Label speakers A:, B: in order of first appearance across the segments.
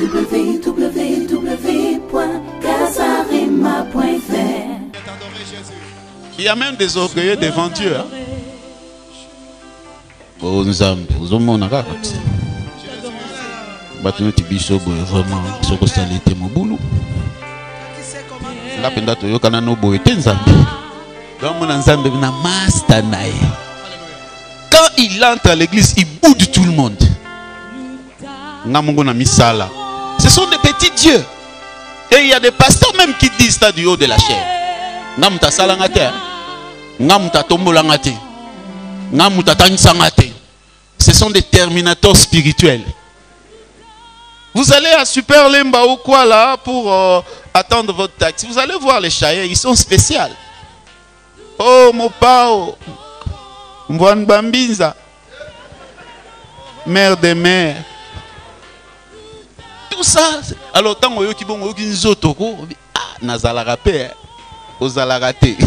A: www.casarema.fr.
B: Il y a même des orgueilleux devant Dieu. Oh, nous avons vraiment vraiment quand il entre à l'église, il boude tout le monde. Ce sont des petits dieux. Et il y a des pasteurs même qui disent ça du haut de la chair. Ce sont des terminateurs spirituels. Vous allez à Super Lemba ou quoi là pour attendre votre taxi. Vous allez voir les chahiens, ils sont spéciaux. Oh mon pao, Mbouane Bambinza, mère des mères. Tout ça, alors tant que vous avez un zotoko, ah, nazala rapé, ozala raté.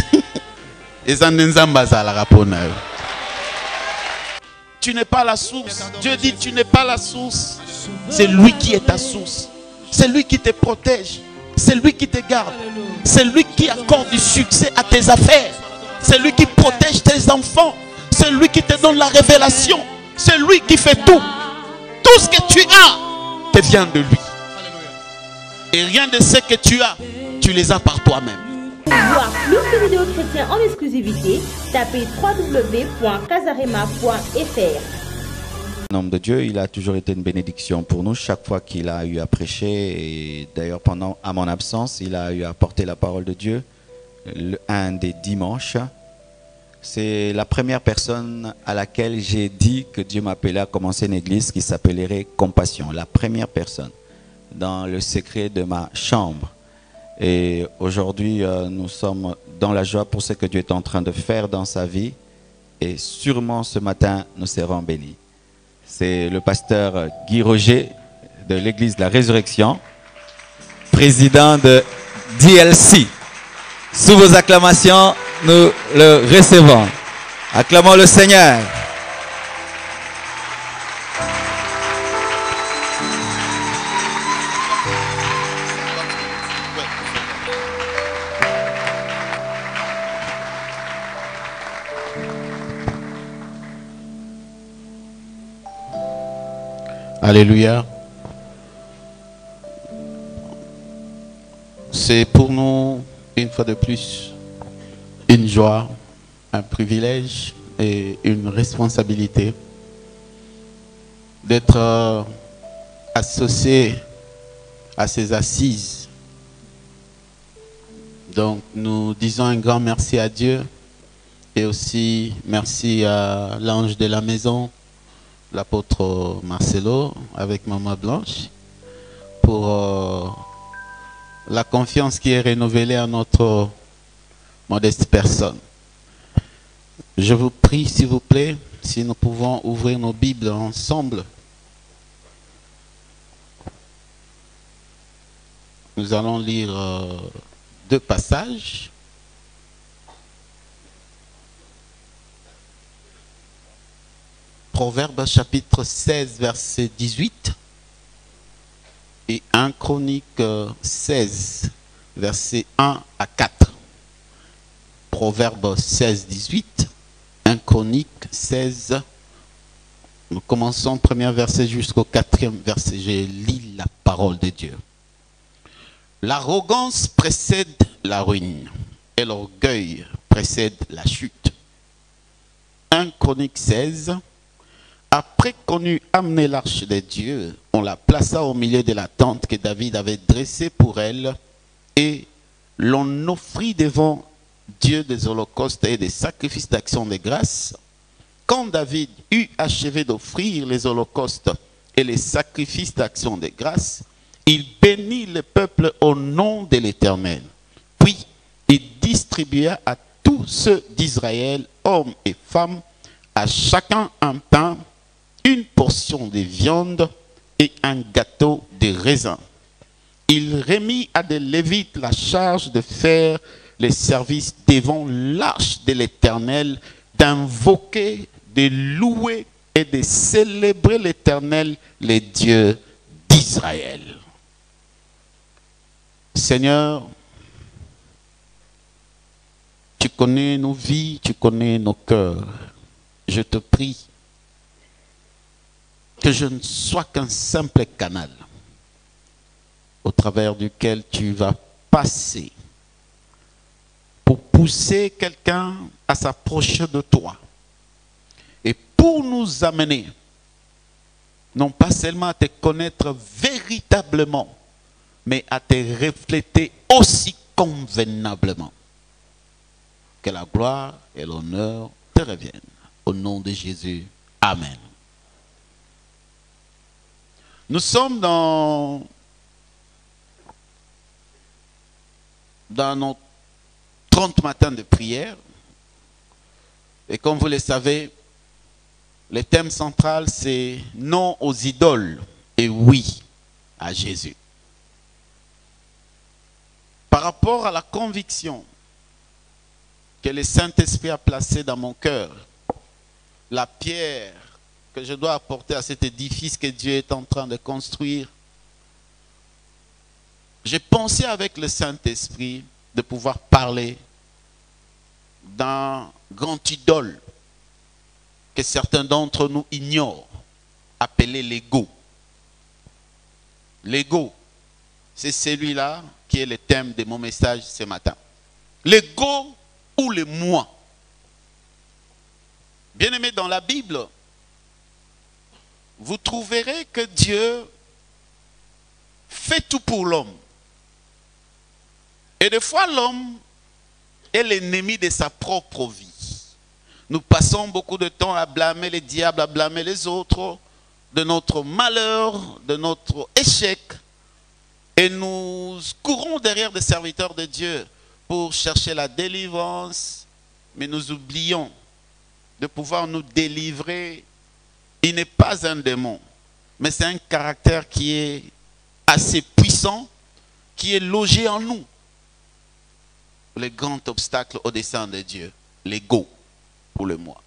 B: Tu n'es pas la source. Dieu dit tu n'es pas la source. C'est lui qui est ta source. C'est lui qui te protège. C'est lui qui te garde. C'est lui qui accorde du succès à tes affaires. C'est lui qui protège tes enfants. C'est lui qui te donne la révélation. C'est lui qui fait tout. Tout ce que tu as te vient de lui. Et rien de ce que tu as, tu les as par toi-même.
C: Pour voir plus de vidéos chrétiennes en exclusivité, tapez www.casarema.fr.
D: Au nom de Dieu, il a toujours été une bénédiction pour nous chaque fois qu'il a eu à prêcher. Et d'ailleurs, à mon absence, il a eu à porter la parole de Dieu un des dimanches. C'est la première personne à laquelle j'ai dit que Dieu m'appelait à commencer une église qui s'appellerait Compassion. La première personne dans le secret de ma chambre. Et aujourd'hui, nous sommes dans la joie pour ce que Dieu est en train de faire dans sa vie. Et sûrement ce matin, nous serons bénis. C'est le pasteur Guy Roger de l'église de la Résurrection, président de DLC. Sous vos acclamations, nous le recevons. Acclamons le Seigneur.
B: Alléluia. C'est pour nous, une fois de plus, une joie, un privilège et une responsabilité d'être associé à ces assises. Donc nous disons un grand merci à Dieu et aussi merci à l'ange de la maison, l'apôtre Marcelo avec Maman Blanche pour la confiance qui est renouvelée à notre modeste personne. Je vous prie s'il vous plaît, si nous pouvons ouvrir nos Bibles ensemble. Nous allons lire deux passages. Proverbe chapitre 16, verset 18 et 1 Chronique 16, verset 1 à 4. Proverbe 16, 18, 1 Chronique 16. Nous commençons premier verset jusqu'au 4e verset. Je lis la parole de Dieu. L'arrogance précède la ruine et l'orgueil précède la chute. 1 Chronique 16. Après qu'on eut amené l'arche de Dieu, on la plaça au milieu de la tente que David avait dressée pour elle et l'on offrit devant Dieu des holocaustes et des sacrifices d'action de grâce. Quand David eut achevé d'offrir les holocaustes et les sacrifices d'action de grâce, il bénit le peuple au nom de l'Éternel. Puis il distribua à tous ceux d'Israël, hommes et femmes, à chacun un pain, une portion de viande et un gâteau de raisin. Il remit à des Lévites la charge de faire les services devant l'arche de l'Éternel, d'invoquer, de louer et de célébrer l'Éternel, le Dieu d'Israël. Seigneur, tu connais nos vies, tu connais nos cœurs. Je te prie que je ne sois qu'un simple canal au travers duquel tu vas passer pour pousser quelqu'un à s'approcher de toi et pour nous amener non pas seulement à te connaître véritablement, mais à te refléter aussi convenablement. Que la gloire et l'honneur te reviennent. Au nom de Jésus. Amen. Nous sommes dans nos 30 matins de prière. Et comme vous le savez, le thème central, c'est non aux idoles et oui à Jésus. Par rapport à la conviction que le Saint-Esprit a placée dans mon cœur, la pierre que je dois apporter à cet édifice que Dieu est en train de construire, j'ai pensé avec le Saint-Esprit de pouvoir parler d'un grand idole que certains d'entre nous ignorent, appelé l'ego. L'ego, c'est celui-là qui est le thème de mon message ce matin. L'ego ou le moi. Bien-aimés, dans la Bible, vous trouverez que Dieu fait tout pour l'homme. Et des fois, l'homme est l'ennemi de sa propre vie. Nous passons beaucoup de temps à blâmer les diables, à blâmer les autres de notre malheur, de notre échec. Et nous courons derrière des serviteurs de Dieu pour chercher la délivrance. Mais nous oublions de pouvoir nous délivrer. Il n'est pas un démon, mais c'est un caractère qui est assez puissant, qui est logé en nous. Le grand obstacle au dessein de Dieu, l'ego. Pour le moi.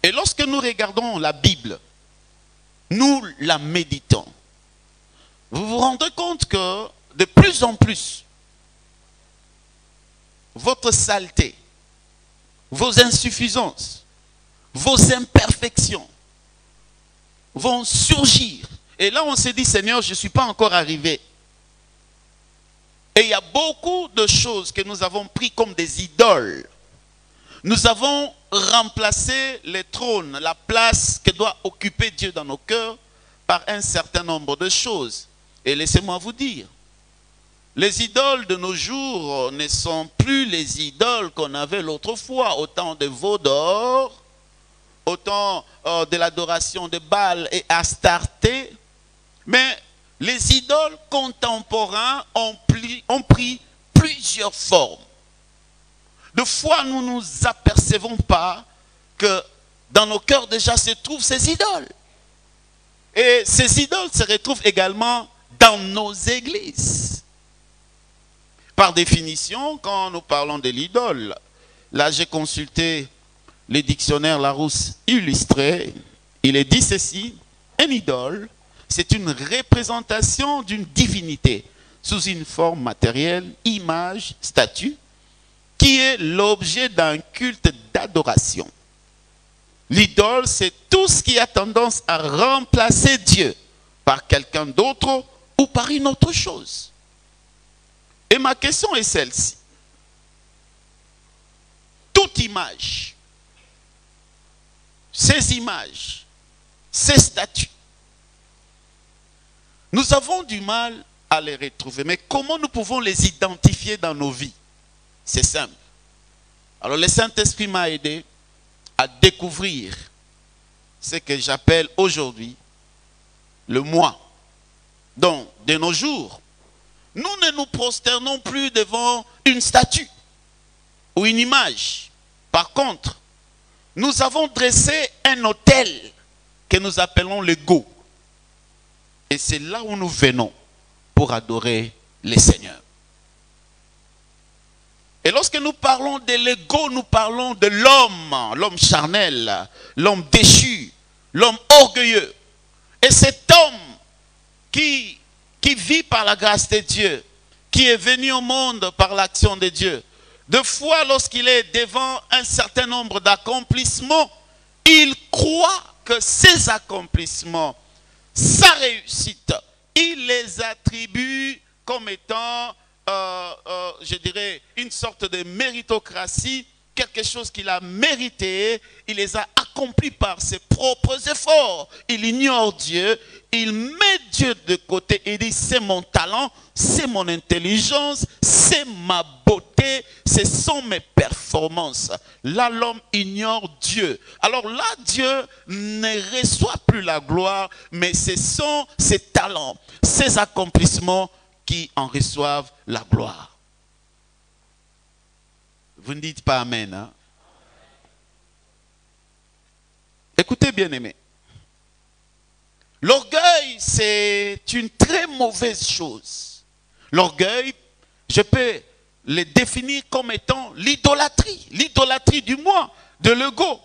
B: Et lorsque nous regardons la Bible, nous la méditons, vous vous rendez compte que de plus en plus, votre saleté, vos insuffisances, vos imperfections vont surgir. Et là, on s'est dit, Seigneur, je ne suis pas encore arrivé. Et il y a beaucoup de choses que nous avons pris comme des idoles. Nous avons remplacé le trône, la place que doit occuper Dieu dans nos cœurs par un certain nombre de choses. Et laissez-moi vous dire, les idoles de nos jours ne sont plus les idoles qu'on avait l'autre fois, autant de veaux d'or, autant de l'adoration de Baal et Astarté, mais les idoles contemporains ont pris plusieurs formes. De fois, nous ne nous apercevons pas que dans nos cœurs déjà se trouvent ces idoles. Et ces idoles se retrouvent également dans nos églises. Par définition, quand nous parlons de l'idole, là j'ai consulté le dictionnaire Larousse illustré, il est dit ceci, une idole, c'est une représentation d'une divinité sous une forme matérielle, image, statue, qui est l'objet d'un culte d'adoration. L'idole, c'est tout ce qui a tendance à remplacer Dieu par quelqu'un d'autre ou par une autre chose. Et ma question est celle-ci. Toute image, ces images, ces statues, nous avons du mal à les retrouver. Mais comment nous pouvons les identifier dans nos vies? C'est simple. Alors le Saint-Esprit m'a aidé à découvrir ce que j'appelle aujourd'hui le moi. Donc, de nos jours, nous ne nous prosternons plus devant une statue ou une image. Par contre, nous avons dressé un autel que nous appelons l'ego. Et c'est là où nous venons pour adorer le Seigneur. Et lorsque nous parlons de l'ego, nous parlons de l'homme charnel, l'homme déchu, l'homme orgueilleux. Et cet homme qui vit par la grâce de Dieu, qui est venu au monde par l'action de Dieu, de fois lorsqu'il est devant un certain nombre d'accomplissements, il croit que ces accomplissements, sa réussite, il les attribue comme étant, je dirais, une sorte de méritocratie, quelque chose qu'il a mérité, il les a accomplis par ses propres efforts. Il ignore Dieu, il met Dieu de côté et dit c'est mon talent, c'est mon intelligence, c'est ma beauté, ce sont mes performances. Là, l'homme ignore Dieu. Alors là, Dieu ne reçoit plus la gloire, mais ce sont ses talents, ses accomplissements qui en reçoivent la gloire. Vous ne dites pas Amen. Hein? Écoutez, bien-aimés. L'orgueil, c'est une très mauvaise chose. L'orgueil, je peux le définir comme étant l'idolâtrie. L'idolâtrie du moi, de l'ego.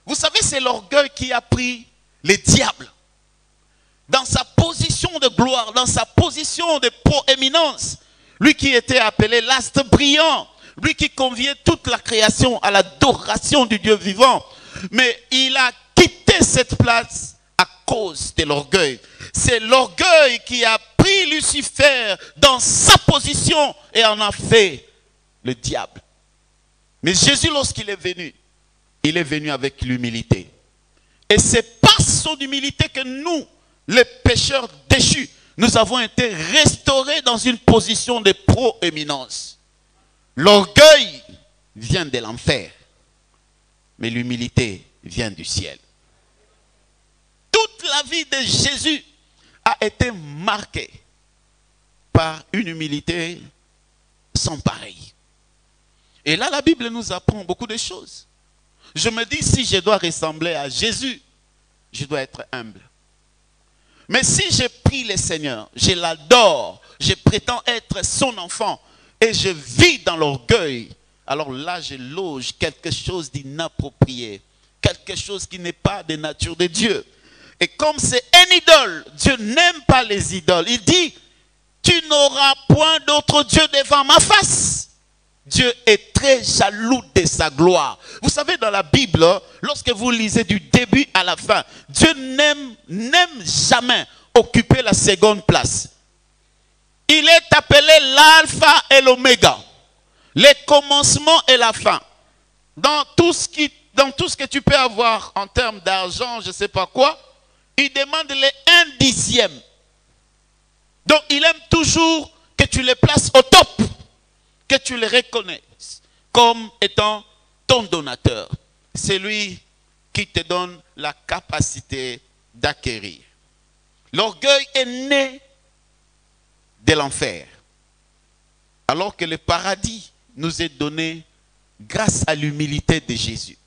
B: Vous savez, c'est l'orgueil qui a pris les diables. Dans sa position de gloire, dans sa position de proéminence. Lui qui était appelé l'astre brillant. Lui qui conviait toute la création à l'adoration du Dieu vivant. Mais il a quitté cette place à cause de l'orgueil. C'est l'orgueil qui a pris Lucifer dans sa position et en a fait le diable. Mais Jésus, lorsqu'il est venu, il est venu avec l'humilité. Et c'est par son humilité que nous, les pécheurs déchus, nous avons été restaurés dans une position de proéminence. L'orgueil vient de l'enfer, mais l'humilité vient du ciel. Toute la vie de Jésus a été marquée par une humilité sans pareil. Et là, la Bible nous apprend beaucoup de choses. Je me dis, si je dois ressembler à Jésus, je dois être humble. Mais si je prie le Seigneur, je l'adore, je prétends être son enfant, et je vis dans l'orgueil, alors là je loge quelque chose d'inapproprié, quelque chose qui n'est pas de nature de Dieu. Et comme c'est un idole, Dieu n'aime pas les idoles. Il dit, tu n'auras point d'autre Dieu devant ma face. Dieu est très jaloux de sa gloire. Vous savez, dans la Bible, lorsque vous lisez du début à la fin, Dieu n'aime jamais occuper la seconde place. Il est appelé l'alpha et l'oméga, le commencement et la fin. Dans tout ce que tu peux avoir en termes d'argent, je ne sais pas quoi, il demande les 1/10. Donc il aime toujours que tu les places au top, que tu les reconnaisses comme étant ton donateur. C'est lui qui te donne la capacité d'acquérir. L'orgueil est né de l'enfer, alors que le paradis nous est donné grâce à l'humilité de Jésus.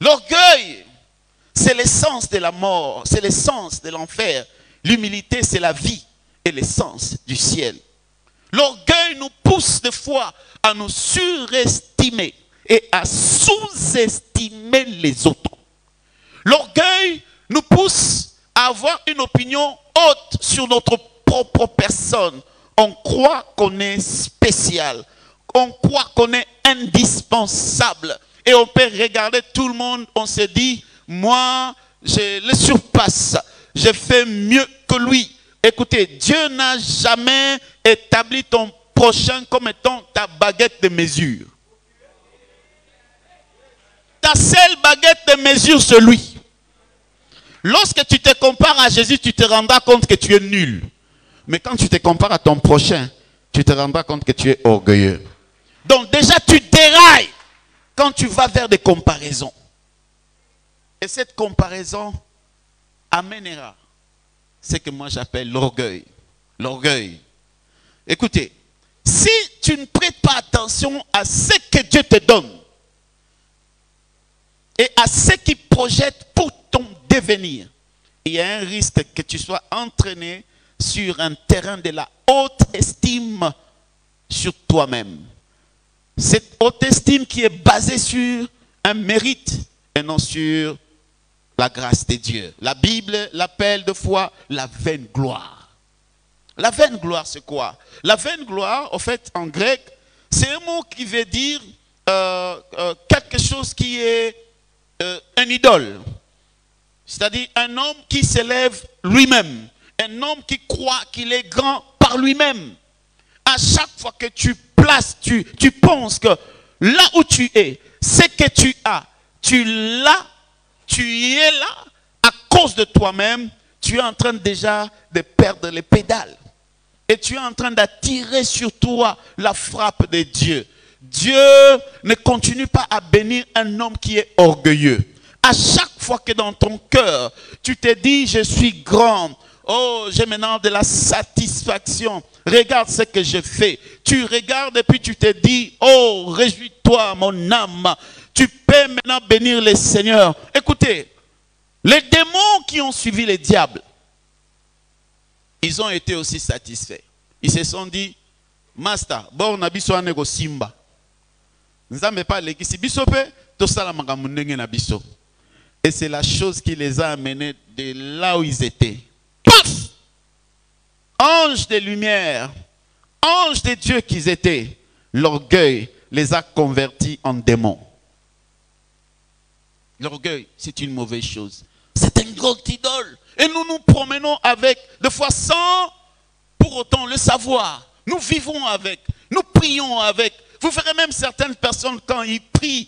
B: L'orgueil, c'est l'essence de la mort, c'est l'essence de l'enfer. L'humilité, c'est la vie et l'essence du ciel. L'orgueil nous pousse des fois à nous surestimer et à sous-estimer les autres. L'orgueil nous pousse à avoir une opinion haute sur notre propre personne. On croit qu'on est spécial. On croit qu'on est indispensable. Et on peut regarder tout le monde, on se dit, moi, je le surpasse. Je fais mieux que lui. Écoutez, Dieu n'a jamais établi ton prochain comme étant ta baguette de mesure. Ta seule baguette de mesure, c'est lui. Lorsque tu te compares à Jésus, tu te rendras compte que tu es nul. Mais quand tu te compares à ton prochain, tu te rendras compte que tu es orgueilleux. Donc déjà, tu dérailles quand tu vas vers des comparaisons. Et cette comparaison amènera ce que moi j'appelle l'orgueil. L'orgueil. Écoutez, si tu ne prêtes pas attention à ce que Dieu te donne et à ce qu'il projette pour ton devenir, il y a un risque que tu sois entraîné sur un terrain de la haute estime sur toi-même. Cette haute estime qui est basée sur un mérite et non sur la grâce de Dieu. La Bible l'appelle deux fois la vaine gloire. La vaine gloire, c'est quoi? La vaine gloire, en fait, en grec, c'est un mot qui veut dire quelque chose qui est un idole. C'est-à-dire un homme qui s'élève lui-même. Un homme qui croit qu'il est grand par lui-même. À chaque fois que tu places, tu penses que là où tu es, ce que tu as, tu l'as, tu y es là, à cause de toi-même, tu es en train déjà de perdre les pédales. Et tu es en train d'attirer sur toi la frappe de Dieu. Dieu ne continue pas à bénir un homme qui est orgueilleux. À chaque fois que dans ton cœur, tu te dis, je suis grand, oh, j'ai maintenant de la satisfaction, regarde ce que je fais. Tu regardes et puis tu te dis, oh, réjouis-toi mon âme, tu peux maintenant bénir le Seigneur. Écoutez, les démons qui ont suivi les diables, ils ont été aussi satisfaits. Ils se sont dit, Master, bon, on a biso anego simba. Nzambe pas lekisi biso pe, to sala makambo ndenge na biso. Et c'est la chose qui les a amenés de là où ils étaient. Paf! Anges de lumière, anges de Dieu qu'ils étaient, l'orgueil les a convertis en démons. L'orgueil, c'est une mauvaise chose. C'est un grand idole. Et nous nous promenons avec, des fois sans pour autant le savoir. Nous vivons avec, nous prions avec. Vous verrez même certaines personnes quand ils prient,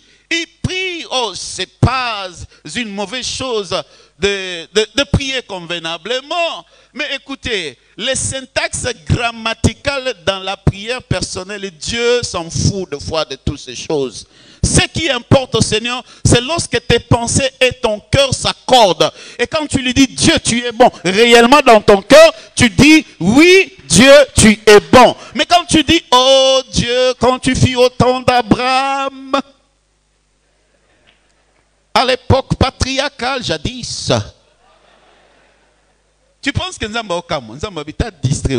B: oh, c'est pas une mauvaise chose de prier convenablement. Mais écoutez, les syntaxes grammaticales dans la prière personnelle, Dieu s'en fout de fois de toutes ces choses. Ce qui importe au Seigneur, c'est lorsque tes pensées et ton cœur s'accordent. Et quand tu lui dis, Dieu, tu es bon, réellement dans ton cœur, tu dis, oui, Dieu, tu es bon. Mais quand tu dis, oh Dieu, quand tu fis au temps d'Abraham, à l'époque patriarcale, jadis, tu penses que Nzamba Okamo, Nzamba habita distrait.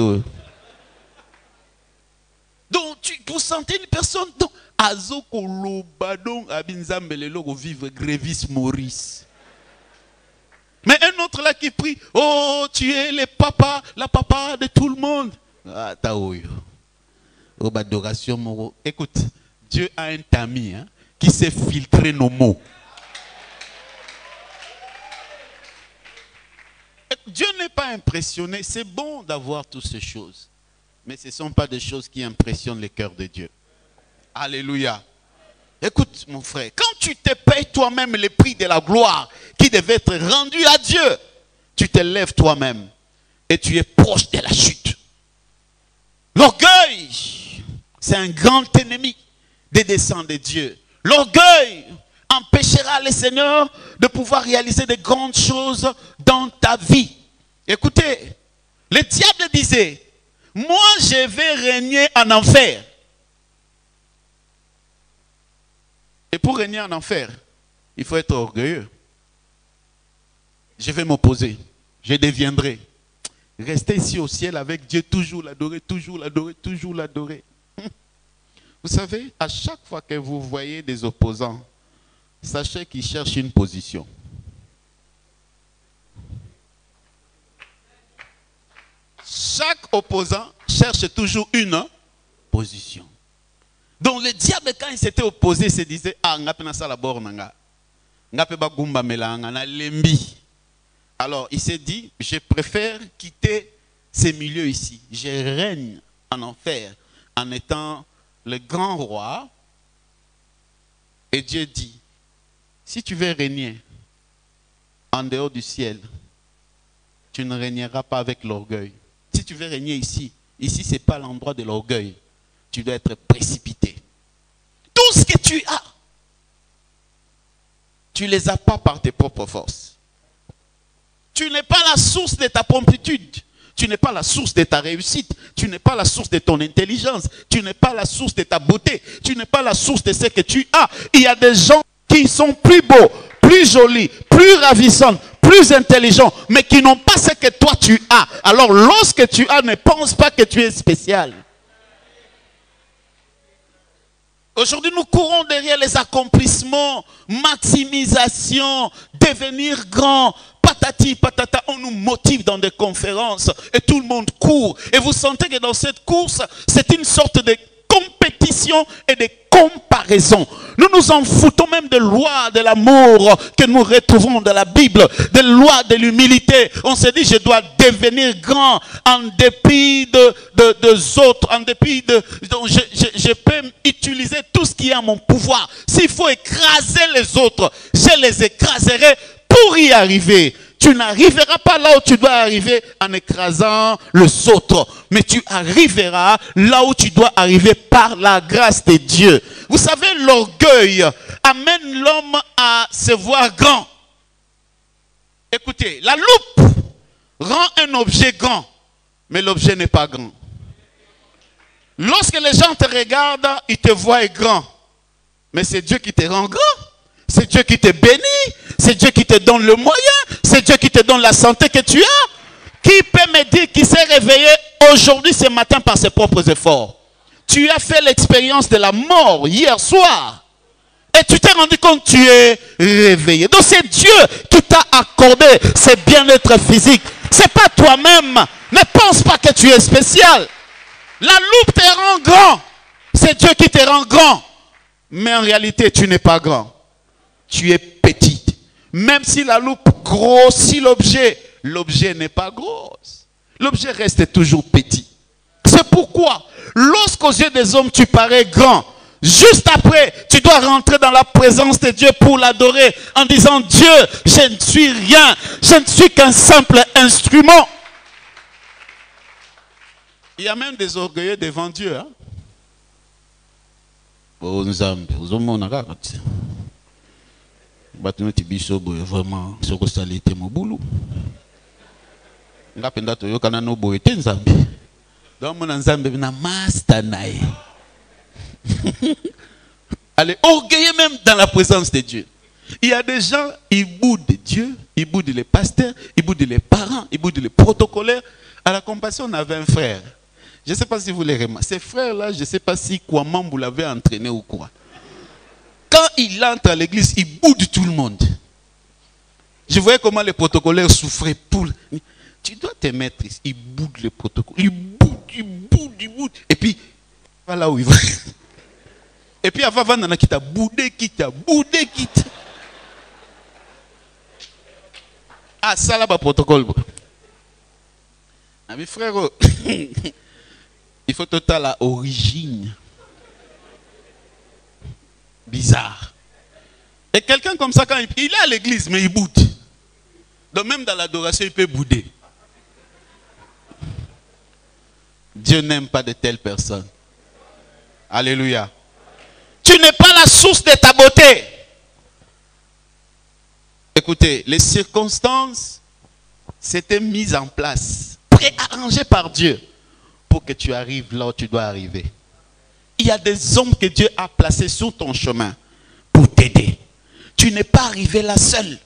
B: Donc, vous sentez une personne, donc, Azoko Lobadon Abinzambelelo vivre Grévis Maurice. Mais un autre là qui prie, oh, tu es le papa, la papa de tout le monde. Ah, taouyo. Oh, adoration, moro. Écoute, Dieu a un tamis hein, qui sait filtrer nos mots. Dieu n'est pas impressionné. C'est bon d'avoir toutes ces choses. Mais ce ne sont pas des choses qui impressionnent le cœur de Dieu. Alléluia. Écoute mon frère, quand tu te payes toi-même le prix de la gloire qui devait être rendu à Dieu, tu te lèves toi-même et tu es proche de la chute. L'orgueil, c'est un grand ennemi des desseins de Dieu. L'orgueil empêchera le Seigneur de pouvoir réaliser de grandes choses dans ta vie. Écoutez, le diable disait, moi je vais régner en enfer. Et pour régner en enfer, il faut être orgueilleux. Je vais m'opposer. Je deviendrai. Rester ici au ciel avec Dieu, toujours l'adorer, toujours l'adorer, toujours l'adorer. Vous savez, à chaque fois que vous voyez des opposants, sachez qu'ils cherchent une position. Chaque opposant cherche toujours une position. Donc le diable, quand il s'était opposé, il se disait, ah, alors il s'est dit, je préfère quitter ces milieux ici. Je règne en enfer en étant le grand roi. Et Dieu dit, si tu veux régner en dehors du ciel, tu ne régneras pas avec l'orgueil. Si tu veux régner ici, ici ce n'est pas l'endroit de l'orgueil. Tu dois être précipité. Tout ce que tu as, tu ne les as pas par tes propres forces. Tu n'es pas la source de ta promptitude. Tu n'es pas la source de ta réussite. Tu n'es pas la source de ton intelligence. Tu n'es pas la source de ta beauté. Tu n'es pas la source de ce que tu as. Il y a des gens qui sont plus beaux, plus jolis, plus ravissants, plus intelligents, mais qui n'ont pas ce que toi tu as. Alors lorsque tu as, ne pense pas que tu es spécial. Aujourd'hui, nous courons derrière les accomplissements, maximisation, devenir grand, patati patata. On nous motive dans des conférences et tout le monde court. Et vous sentez que dans cette course, c'est une sorte de compétition et de comparaison. Nous nous en foutons même des lois de l'amour que nous retrouvons dans la Bible, des lois de l'humilité. On se dit, je dois devenir grand en dépit des autres, en dépit de... Donc je peux utiliser tout ce qui est à mon pouvoir. S'il faut écraser les autres, je les écraserai pour y arriver. Tu n'arriveras pas là où tu dois arriver en écrasant les autres. Mais tu arriveras là où tu dois arriver par la grâce de Dieu. Vous savez, l'orgueil amène l'homme à se voir grand. Écoutez, la loupe rend un objet grand, mais l'objet n'est pas grand. Lorsque les gens te regardent, ils te voient grand. Mais c'est Dieu qui te rend grand. C'est Dieu qui te bénit. C'est Dieu qui te donne le moyen. C'est Dieu qui te donne la santé que tu as. Qui peut me dire qu'il s'est réveillé aujourd'hui, ce matin, par ses propres efforts? Tu as fait l'expérience de la mort hier soir. Et tu t'es rendu compte que tu es réveillé. Donc c'est Dieu qui t'a accordé ce bien-être physique. C'est pas toi-même. Ne pense pas que tu es spécial. La loupe te rend grand. C'est Dieu qui te rend grand. Mais en réalité, tu n'es pas grand. Tu es petit. Même si la loupe grossit l'objet, l'objet n'est pas gros. L'objet reste toujours petit. C'est pourquoi, lorsqu'aux yeux des hommes, tu parais grand, juste après, tu dois rentrer dans la présence de Dieu pour l'adorer en disant, Dieu, je ne suis rien. Je ne suis qu'un simple instrument. Il y a même des orgueilleux devant Dieu. Hein? Oh, vraiment, ce que ça l'était mon boulot. Ngapenda to yokana no boete nzambe. Donc mon nzambe na master nae. Allez, orgueilleux même dans la présence de Dieu. Il y a des gens, ils boudent Dieu, ils boudent les pasteurs, ils boudent les parents, ils boudent les protocolaires. À la compassion, on avait un frère. Je ne sais pas si vous les remarquez. Ces frères-là, je ne sais pas si Kouamam vous l'avez entraîné ou quoi. Quand il entre à l'église, il boude tout le monde. Je voyais comment les protocolaires souffraient pour... Tu dois te mettre ici. Il boude les protocoles. Il boude, il boude, il boude. Et puis, voilà où il va. Et puis, avant, il y a boudé, quitte. Ah, ça là, le protocole. Ah, mes frères, il faut total la origine. Bizarre. Et quelqu'un comme ça, quand il est à l'église, mais il boude. Donc même dans l'adoration, il peut bouder. Dieu n'aime pas de telles personnes. Alléluia. Tu n'es pas la source de ta beauté. Écoutez, les circonstances s'étaient mises en place, préarrangées par Dieu, pour que tu arrives là où tu dois arriver. Il y a des hommes que Dieu a placés sur ton chemin pour t'aider. Tu n'es pas arrivé là seul.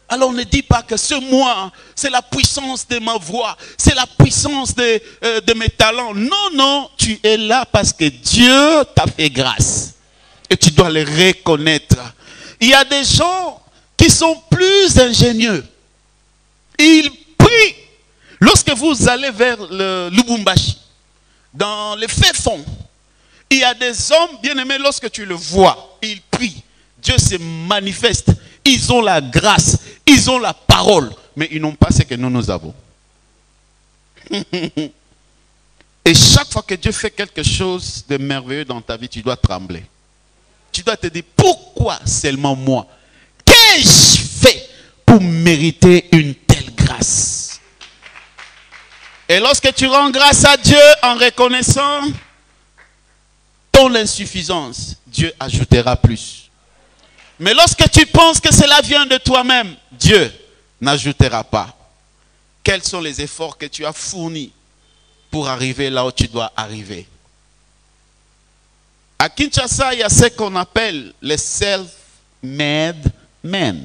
B: Alors ne dis pas que ce moi, c'est la puissance de ma voix, c'est la puissance de mes talents. Non, non, tu es là parce que Dieu t'a fait grâce. Et tu dois le reconnaître. Il y a des gens qui sont plus ingénieux. Ils prient. Lorsque vous allez vers le Lubumbashi, dans les faits fonds, il y a des hommes bien-aimés, lorsque tu le vois, ils prient. Dieu se manifeste. Ils ont la grâce, ils ont la parole, mais ils n'ont pas ce que nous avons. Et chaque fois que Dieu fait quelque chose de merveilleux dans ta vie, tu dois trembler. Tu dois te dire, pourquoi seulement moi? Qu'ai-je fait pour mériter une telle grâce? Et lorsque tu rends grâce à Dieu en reconnaissant ton insuffisance, Dieu ajoutera plus. Mais lorsque tu penses que cela vient de toi-même, Dieu n'ajoutera pas. Quels sont les efforts que tu as fournis pour arriver là où tu dois arriver? À Kinshasa, il y a ce qu'on appelle les self-made men.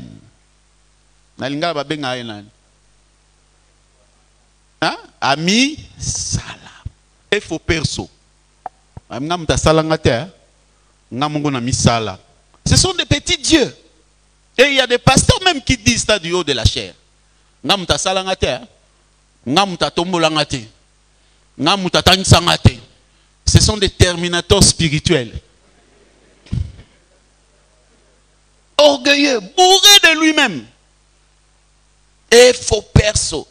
B: Hein? Ami, salam. Et faux perso. Ce sont des petits dieux. Et il y a des pasteurs même qui disent ça du haut de la chair. Ce sont des terminateurs spirituels. Orgueilleux, bourré de lui-même. Et faux perso.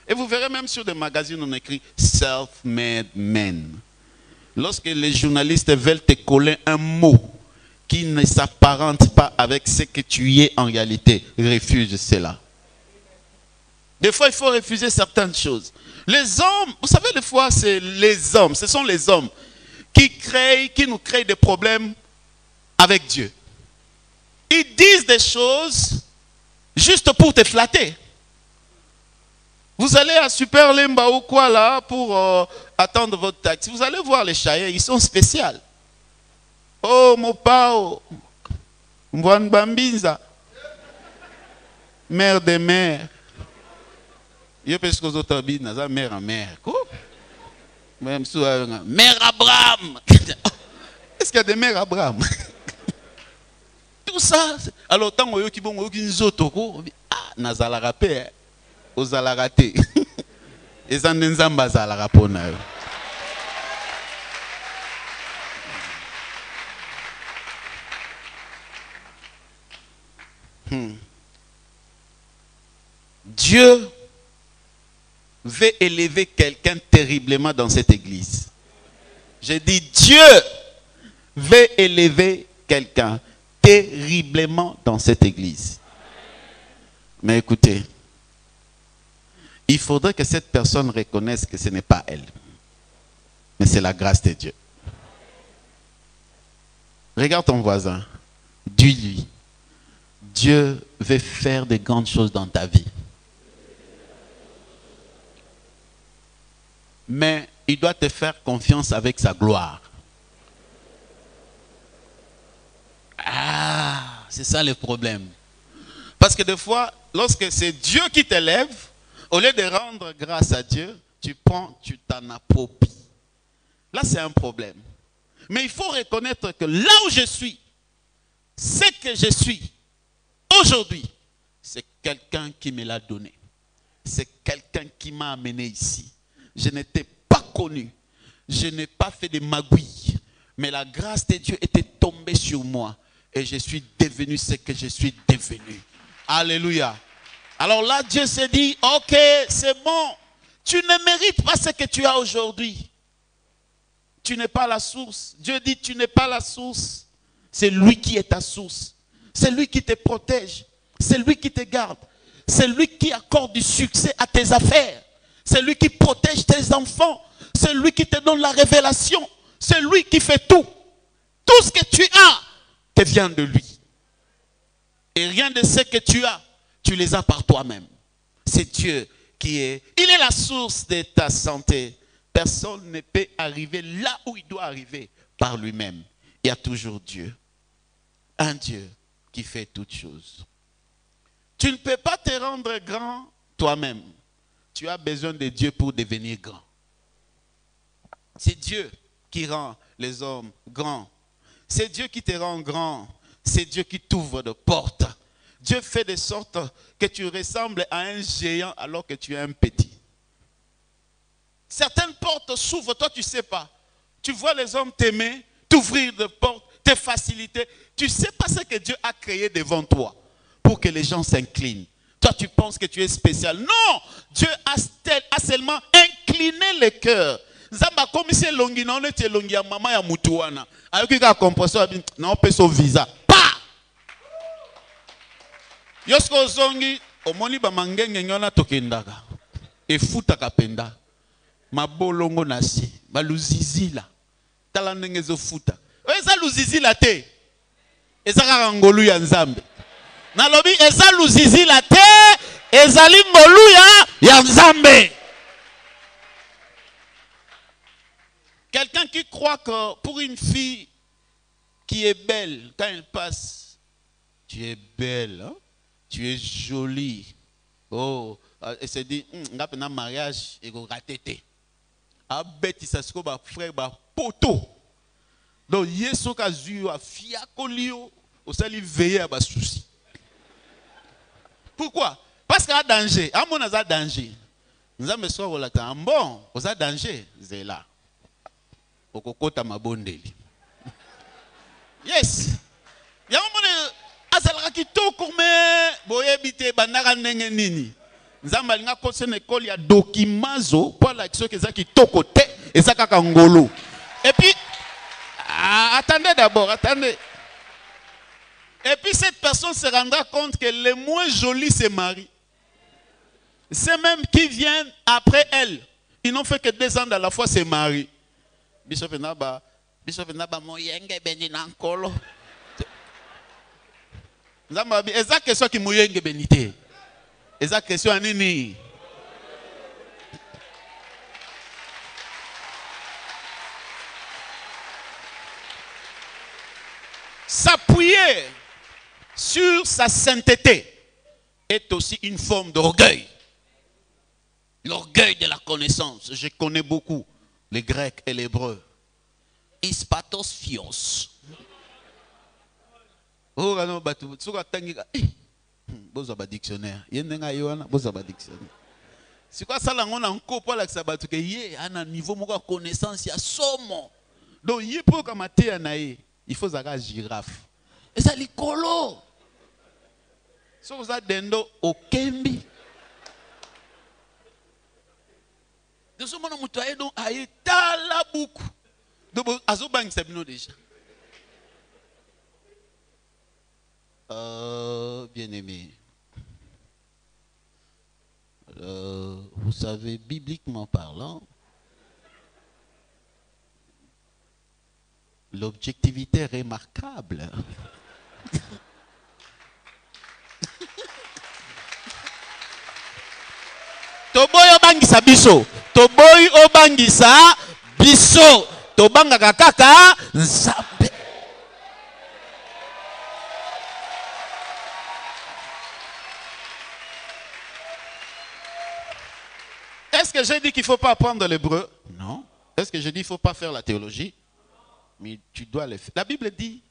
B: Et vous verrez même sur des magazines, on écrit self-made men. Lorsque les journalistes veulent te coller un mot qui ne s'apparente pas avec ce que tu es en réalité, refuse cela. Des fois, il faut refuser certaines choses. Les hommes, vous savez, des fois, c'est les hommes, ce sont les hommes qui nous créent des problèmes avec Dieu. Ils disent des choses juste pour te flatter. Vous allez à Super Lemba ou quoi là pour attendre votre taxi. Vous allez voir les Chayens, ils sont spéciaux. Oh, mon pao, Mwan Bambinza, mère des mères. Je pense que vous autres habitez, mère à mère. Même mère Abraham. Est-ce qu'il y a des mères Abraham? Tout ça. Alors, tant que vous avez une autre, ah, Nazala rapé, aux alaraté. Et ça n'est pas ça la rapona. Dieu veut élever quelqu'un terriblement dans cette église. J'ai dit Dieu veut élever quelqu'un terriblement dans cette église. Mais écoutez, il faudrait que cette personne reconnaisse que ce n'est pas elle, mais c'est la grâce de Dieu. Regarde ton voisin, dis-lui, Dieu veut faire de grandes choses dans ta vie. Mais il doit te faire confiance avec sa gloire. Ah, c'est ça le problème. Parce que des fois, lorsque c'est Dieu qui t'élève, au lieu de rendre grâce à Dieu, tu t'en appropries. Là, c'est un problème. Mais il faut reconnaître que là où je suis, ce que je suis aujourd'hui, c'est quelqu'un qui me l'a donné. C'est quelqu'un qui m'a amené ici. Je n'étais pas connu. Je n'ai pas fait de magouilles. Mais la grâce de Dieu était tombée sur moi. Et je suis devenu ce que je suis devenu. Alléluia. Alors là, Dieu s'est dit, ok, c'est bon. Tu ne mérites pas ce que tu as aujourd'hui. Tu n'es pas la source. Dieu dit, tu n'es pas la source. C'est lui qui est ta source. C'est lui qui te protège. C'est lui qui te garde. C'est lui qui accorde du succès à tes affaires. C'est lui qui protège tes enfants. C'est lui qui te donne la révélation. C'est lui qui fait tout. Tout ce que tu as te vient de lui. Et rien de ce que tu as, tu les as par toi-même. C'est Dieu qui est. Il est la source de ta santé. Personne ne peut arriver là où il doit arriver par lui-même. Il y a toujours Dieu. Un Dieu qui fait toutes choses. Tu ne peux pas te rendre grand toi-même. Tu as besoin de Dieu pour devenir grand. C'est Dieu qui rend les hommes grands. C'est Dieu qui te rend grand. C'est Dieu qui t'ouvre de portes. Dieu fait de sorte que tu ressembles à un géant alors que tu es un petit. Certaines portes s'ouvrent, toi tu ne sais pas. Tu vois les hommes t'aimer, t'ouvrir des portes, te faciliter. Tu ne sais pas ce que Dieu a créé devant toi pour que les gens s'inclinent. Toi tu penses que tu es spécial. Non, Dieu a seulement incliné le cœur. Zamba comme si longi na on était longi ya mama ya mutuana. Ayoki ka compression na on peut son visa. Pa! Yosko zongi omoni ba mangenge nyona tokendaka. E futaka penda. Mabolongo nasi, ba luzizila. Tala ndenge zo futa. Eza luzizila te. Eza kaka ngolu ya Nzambe. Na lobi eza luzizila te, ezali ngolu ya Nzambe. Quelqu'un qui croit que pour une fille qui est belle, quand elle passe, tu es belle, hein? Tu es jolie. Oh, elle se dit, on a un mariage et on a raté. Ah, bête, ça se trouve, frère, poto. Donc, yeso kazuyo a fiakolio, au sali veiller à bas souci. Pourquoi? Parce qu'il y a danger. À mon avis, danger. Nous avons besoin de la bon, vous avez danger. C'est là. Au kokota mabondeli. Yes. Il y a un moment azalaka kitoko mais boyebite bandaka ndenge nini. Nzamba linga kose na école ya dokimazo pour la action que ça kitoko te et ça kaka ngolo. Et puis attendez d'abord, attendez. Et puis cette personne se rendra compte que le moins joli c'est Marie. C'est même qui viennent après elle. Ils n'ont fait que 2 ans dans la foi, c'est Marie. Bishop Naba moyenge beni nankolo. Nzambabi, eza question qui moyenge benité. Eza question anini. S'appuyer sur sa sainteté est aussi une forme d'orgueil. L'orgueil de la connaissance. Je connais beaucoup les Grecs et l'hébreu. Ispatos fios. Oh, non, batu. Soka tangiga. Bozo ba dictionnaire. Yendenga yoana, bozo ba dictionnaire. C'est quoi ça là on a encore pas là que ça batu que yé à un niveau mon connaissance ya somo. Donc yé pour kamaté anaé, il faut zaka girafe. Et ça likolo. So vous a dendo au kembi. De ce moment où tu as donc à étaler beaucoup. Donc azobang sabino déjà. Bien aimé. Vous savez, bibliquement parlant, l'objectivité est remarquable. Toboy obangisa biso, toboy obangisa biso, tobanga kaka nzambe. Est-ce que j'ai dit qu'il ne faut pas apprendre l'hébreu? Non. Est-ce que j'ai dit qu'il ne faut pas faire la théologie? Mais tu dois le faire. La Bible dit,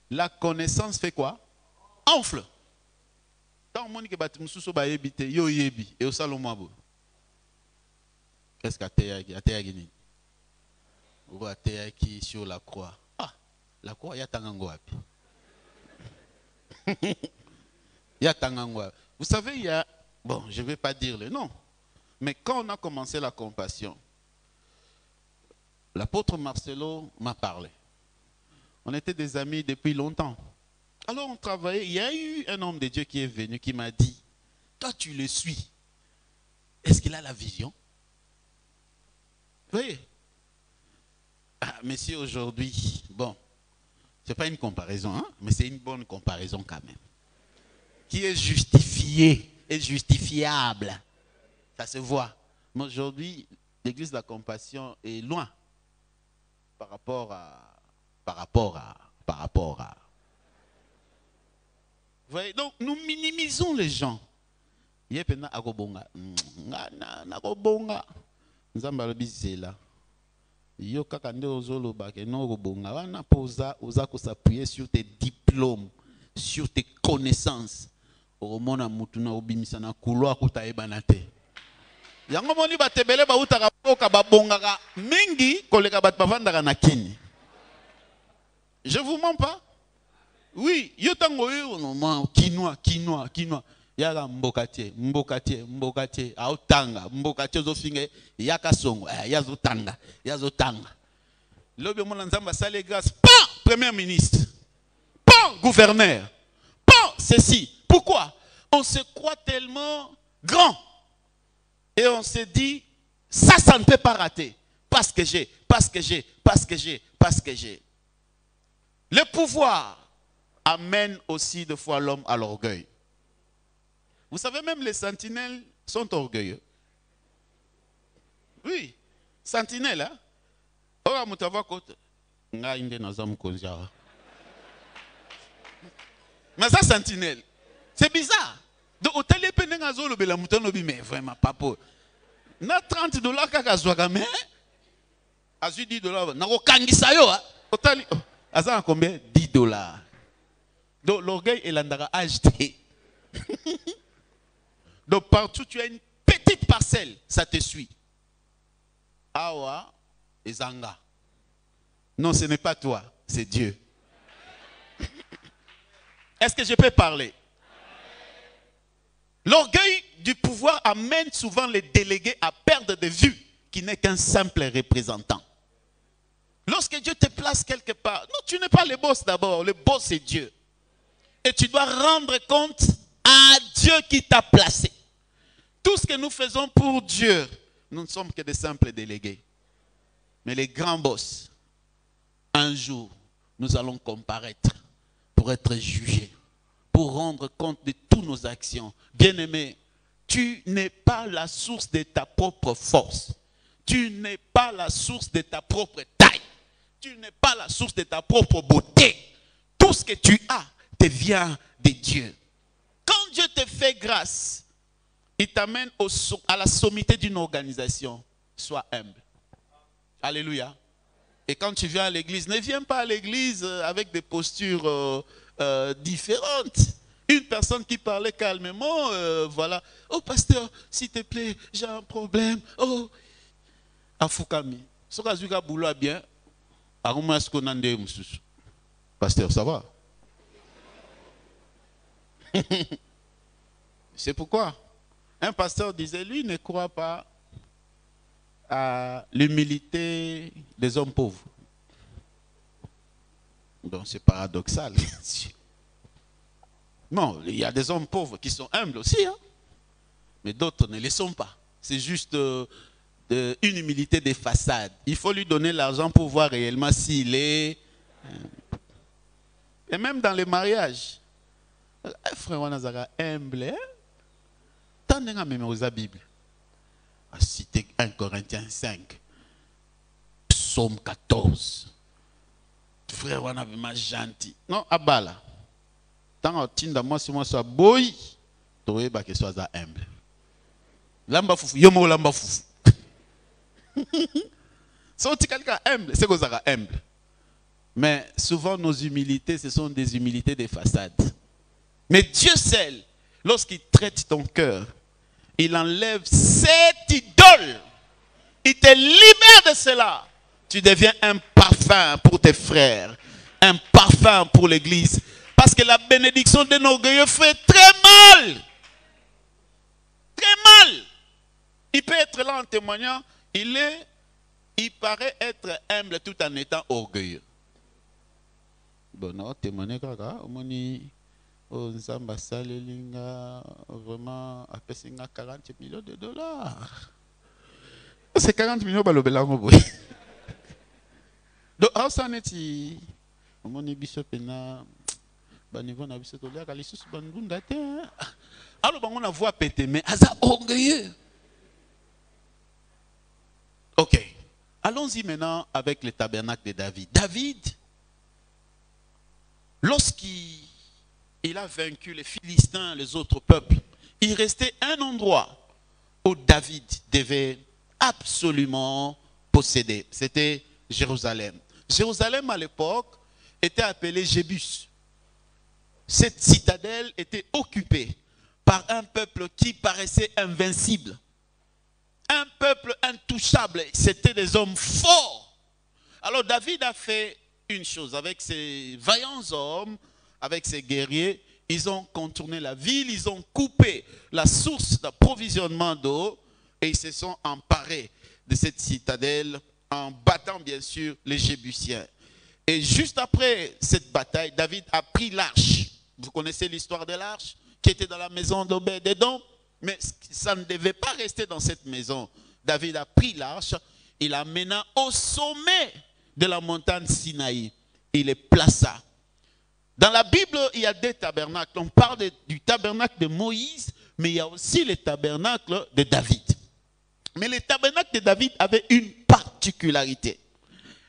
B: la connaissance fait quoi? Enfle. Tant on dit que tu vas éviter, yo yebi, et au salon qu'est-ce qu'il y a qui sur la croix? Ah, la croix, il y a tangango. Il y a tangango. Vous savez, il y a, bon, je ne vais pas dire le nom. Mais quand on a commencé la compassion, l'apôtre Marcelo m'a parlé. On était des amis depuis longtemps. Alors on travaillait. Il y a eu un homme de Dieu qui est venu, qui m'a dit, toi tu le suis. Est-ce qu'il a la vision? Vous voyez? Ah, monsieur, aujourd'hui, bon, ce n'est pas une comparaison, hein, mais c'est une bonne comparaison quand même. Qui est justifiée et justifiable. Ça se voit. Mais aujourd'hui, l'église de la compassion est loin par rapport à. Vous voyez, donc nous minimisons les gens. Yepena agobonga. Nagobonga. Nzamba lobizela. Yo kaka nde ozoloba ke no gobonga. Wana poza oza ko s'appuyer sur tes diplômes, sur tes connaissances. Oromona mutuna obimisa na couloir kutaebana te. Yango moni batebele ba utaka boka babongaka mingi koleka bat bavandaka na kini. Je vous mens pas? Oui, yo tango yo no quinoa. Yaka mbokatier, autanga, mbokatier zo finge yaka songo, yazo tanga. Lobi mona nzamba sale grâce, pas premier ministre, pas gouverneur, pas ceci. Pourquoi? On se croit tellement grand. Et on se dit, ça ne peut pas rater. Parce que j'ai. Le pouvoir amène aussi des fois l'homme à l'orgueil. Vous savez, même les sentinelles sont orgueilleux. Oui, sentinelles, hein? Mais ça, sentinelle, c'est bizarre. Donc, au téléphone, mais vraiment, papa. Na $30 kaka zwaka mais. A $10. Na ko kangisa yo, Aza à combien? 10 dollars. Donc l'orgueil est l'andara acheté. Donc partout tu as une petite parcelle, ça te suit. Awa et Zanga. Non, ce n'est pas toi, c'est Dieu. Est-ce que je peux parler? L'orgueil du pouvoir amène souvent les délégués à perdre de vue qui n'est qu'un simple représentant. Lorsque Dieu te place quelque part, non, tu n'es pas le boss d'abord, le boss c'est Dieu. Et tu dois rendre compte à Dieu qui t'a placé. Tout ce que nous faisons pour Dieu, nous ne sommes que des simples délégués. Mais les grands boss, un jour, nous allons comparaître pour être jugés, pour rendre compte de toutes nos actions. Bien-aimé, tu n'es pas la source de ta propre force. Tu n'es pas la source de ta propre taille. Tu n'es pas la source de ta propre beauté. Tout ce que tu as te vient de Dieu. Quand Dieu te fait grâce, il t'amène à la sommité d'une organisation. Sois humble. Alléluia. Et quand tu viens à l'église, ne viens pas à l'église avec des postures différentes. Une personne qui parlait calmement, voilà. Oh pasteur, s'il te plaît, j'ai un problème. Oh, Afoukami. Ce que tu as boulot bien. Pasteur, ça va? C'est pourquoi un pasteur disait, lui ne croit pas à l'humilité des hommes pauvres. Donc c'est paradoxal. Non, il y a des hommes pauvres qui sont humbles aussi, hein? Mais d'autres ne le sont pas. C'est juste une humilité des façades. Il faut lui donner l'argent pour voir réellement s'il est... Et même dans les mariages, frère Wanazara humble, hein? Tant de gens même aux Bible. À citer 1 Corinthiens 5, Psaume 14. Frère Wanazara gentil. Non, abala. Tant que tu moi si moi sois boy, tu vois que sois humble. Lamba foufou, yomo lamba foufou. Si tu es quelqu'un humble, c'est que vous êtes humble. Mais souvent nos humilités, ce sont des humilités de façade. Mais Dieu seul, lorsqu'il traite ton cœur, il enlève cette idole. Il te libère de cela. Tu deviens un parfum pour tes frères. Un parfum pour l'église. Parce que la bénédiction d'un orgueilleux fait très mal. Très mal. Il peut être là en témoignant. Il paraît être humble tout en étant orgueilleux. Bon, non, témoigner, oh, Nzamba Salelinga, vraiment, à 40 millions de dollars. C'est 40 millions de dollars. Donc, à ça, on est bishop et na, niveau na bishop tolia, kalisus bandunda te. Alors, on a voix pété, mais asa orgueilleux. Ok. Allons-y maintenant avec le tabernacle de David. David, lorsqu'il a vaincu les Philistins, les autres peuples, il restait un endroit où David devait absolument posséder. C'était Jérusalem. Jérusalem à l'époque était appelée Jébus. Cette citadelle était occupée par un peuple qui paraissait invincible. Un peuple intouchable. C'était des hommes forts. Alors David a fait une chose. Avec ses vaillants hommes, avec ses guerriers, ils ont contourné la ville, ils ont coupé la source d'approvisionnement d'eau et ils se sont emparés de cette citadelle en battant bien sûr les Jébusiens. Et juste après cette bataille, David a pris l'arche. Vous connaissez l'histoire de l'arche qui était dans la maison d'Obed-Édom, mais ça ne devait pas rester dans cette maison. David a pris l'arche, il l'amena au sommet de la montagne Sinaï. Il les plaça. Dans la Bible, il y a deux tabernacles. On parle du tabernacle de Moïse, mais il y a aussi le tabernacle de David. Mais le tabernacle de David avait une particularité.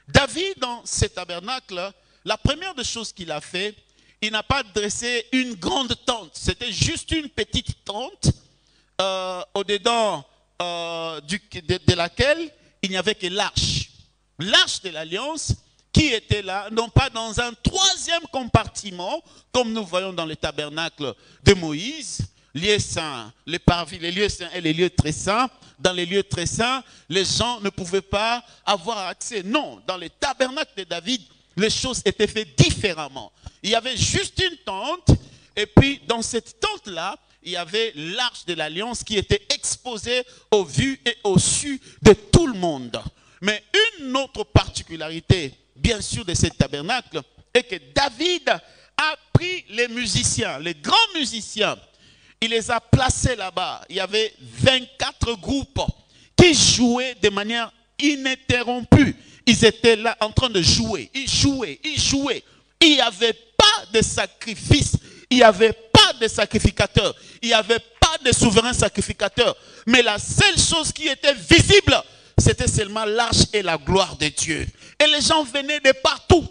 B: David, dans ce tabernacle, la première des choses qu'il a fait, il n'a pas dressé une grande tente. C'était juste une petite tente au-dedans de laquelle il n'y avait que l'arche. L'arche de l'alliance qui étaient là, non pas dans un troisième compartiment, comme nous voyons dans le tabernacle de Moïse, lieux saints, les parvis, les lieux saints et les lieux très saints. Dans les lieux très saints, les gens ne pouvaient pas avoir accès. Non, dans le tabernacle de David, les choses étaient faites différemment. Il y avait juste une tente, et puis dans cette tente-là, il y avait l'arche de l'alliance qui était exposée aux vues et aux su de tout le monde. Mais une autre particularité, bien sûr, de ce tabernacle, est que David a pris les musiciens, les grands musiciens, il les a placés là-bas. Il y avait 24 groupes qui jouaient de manière ininterrompue. Ils étaient là en train de jouer. Ils jouaient, ils jouaient. Il n'y avait pas de sacrifice. Il n'y avait pas de sacrificateur. Il n'y avait pas de souverain sacrificateur. Mais la seule chose qui était visible, c'était seulement l'arche et la gloire de Dieu. Et les gens venaient de partout.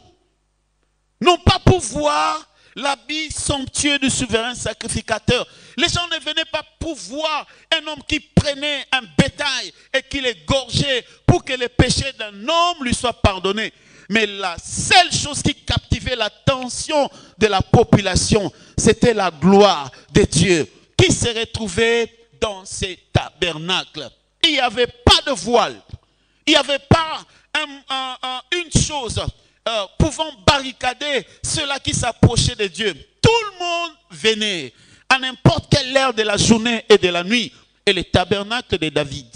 B: Non pas pour voir l'habit somptueux du souverain sacrificateur. Les gens ne venaient pas pour voir un homme qui prenait un bétail et qui l'égorgeait pour que les péchés d'un homme lui soient pardonnés. Mais la seule chose qui captivait l'attention de la population, c'était la gloire de Dieu qui se retrouvait dans ces tabernacles. Il n'y avait pas de voile. Il n'y avait pas une chose pouvant barricader ceux-là qui s'approchaient de Dieu. Tout le monde venait à n'importe quelle heure de la journée et de la nuit. Et le tabernacle de David,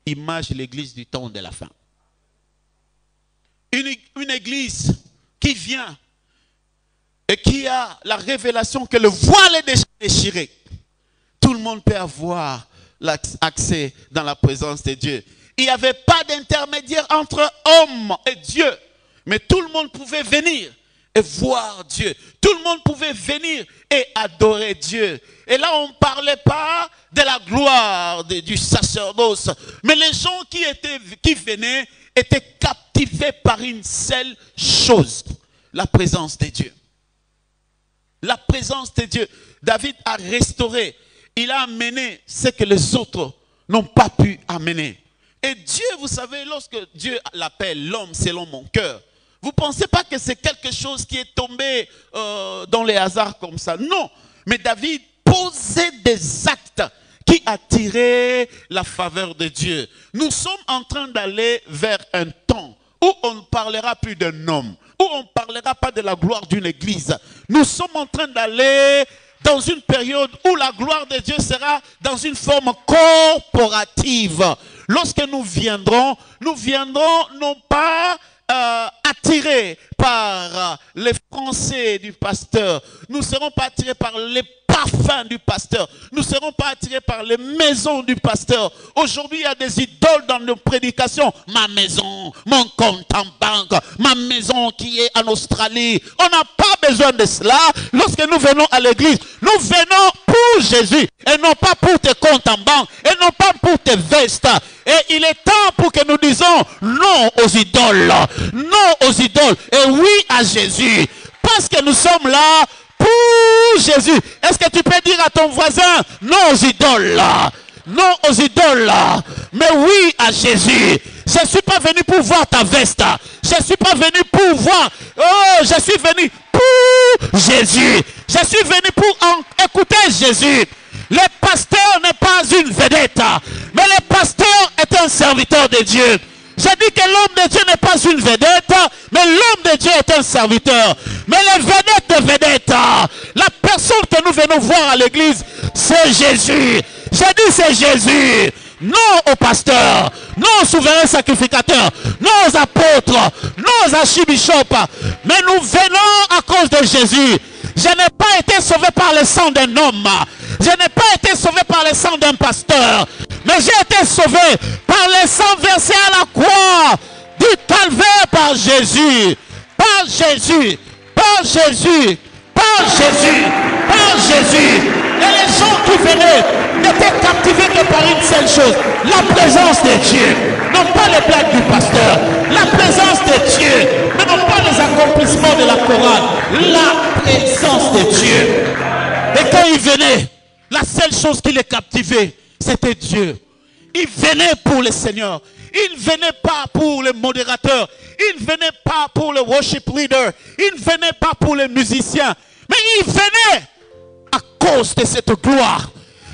B: image l'église du temps de la fin. Une église qui vient et qui a la révélation que le voile est déchiré. Tout le monde peut avoir l'accès dans la présence de Dieu. Il n'y avait pas d'intermédiaire entre homme et Dieu. Mais tout le monde pouvait venir et voir Dieu. Tout le monde pouvait venir et adorer Dieu. Et là, on ne parlait pas de la gloire du sacerdoce. Mais les gens qui venaient étaient captivés par une seule chose. La présence de Dieu. La présence de Dieu. David a restauré. Il a amené ce que les autres n'ont pas pu amener. Et Dieu, vous savez, lorsque Dieu l'appelle l'homme selon mon cœur, vous ne pensez pas que c'est quelque chose qui est tombé dans les hasards comme ça. Non, mais David posait des actes qui attiraient la faveur de Dieu. Nous sommes en train d'aller vers un temps où on ne parlera plus d'un homme, où on ne parlera pas de la gloire d'une église. Nous sommes en train d'aller dans une période où la gloire de Dieu sera dans une forme corporative. Lorsque nous viendrons non pas attirés par les pensées du pasteur. Nous ne serons pas attirés par les parfums du pasteur. Nous ne serons pas attirés par les maisons du pasteur. Aujourd'hui, il y a des idoles dans nos prédications. Ma maison, mon compte en banque, ma maison qui est en Australie. On n'a pas besoin de cela. Lorsque nous venons à l'église, nous venons pour Jésus et non pas pour tes comptes en banque et non pas pour tes vestes. Et il est temps pour que nous disions non aux idoles. Non aux idoles. Et oui à Jésus. Parce que nous sommes là pour Jésus. Est-ce que tu peux dire à ton voisin non aux idoles? Non aux idoles. Mais oui à Jésus. Je ne suis pas venu pour voir ta veste. Je ne suis pas venu pour voir. Oh, je suis venu pour Jésus. Je suis venu pour écouter Jésus. Le pasteur n'est pas une vedette, mais le pasteur est un serviteur de Dieu. Je dis que l'homme de Dieu n'est pas une vedette, mais l'homme de Dieu est un serviteur. Mais les vedettes de vedettes, la personne que nous venons voir à l'église, c'est Jésus. Je dis c'est Jésus. Non au pasteur, non au souverain sacrificateur, non aux apôtres, non aux archibishops, mais nous venons à cause de Jésus. Je n'ai pas été sauvé par le sang d'un homme. Je n'ai pas été sauvé par le sang d'un pasteur. Mais j'ai été sauvé par le sang versé à la croix du calvaire par Jésus. Par Jésus. Par Jésus. Par Jésus. Par Jésus. Et les gens qui venaient n'étaient captivés que par une seule chose. La présence de Dieu. Non pas les blagues du pasteur. La présence de Dieu. Mais non pas les accomplissements de la chorale. La présence de Dieu. Et quand il venait, la seule chose qui les captivait, c'était Dieu. ils venaient pour le Seigneur. Ils ne venaient pas pour les modérateurs. Ils ne venaient pas pour le worship leader. Ils ne venaient pas pour les musiciens. Mais ils venaient à cause de cette gloire.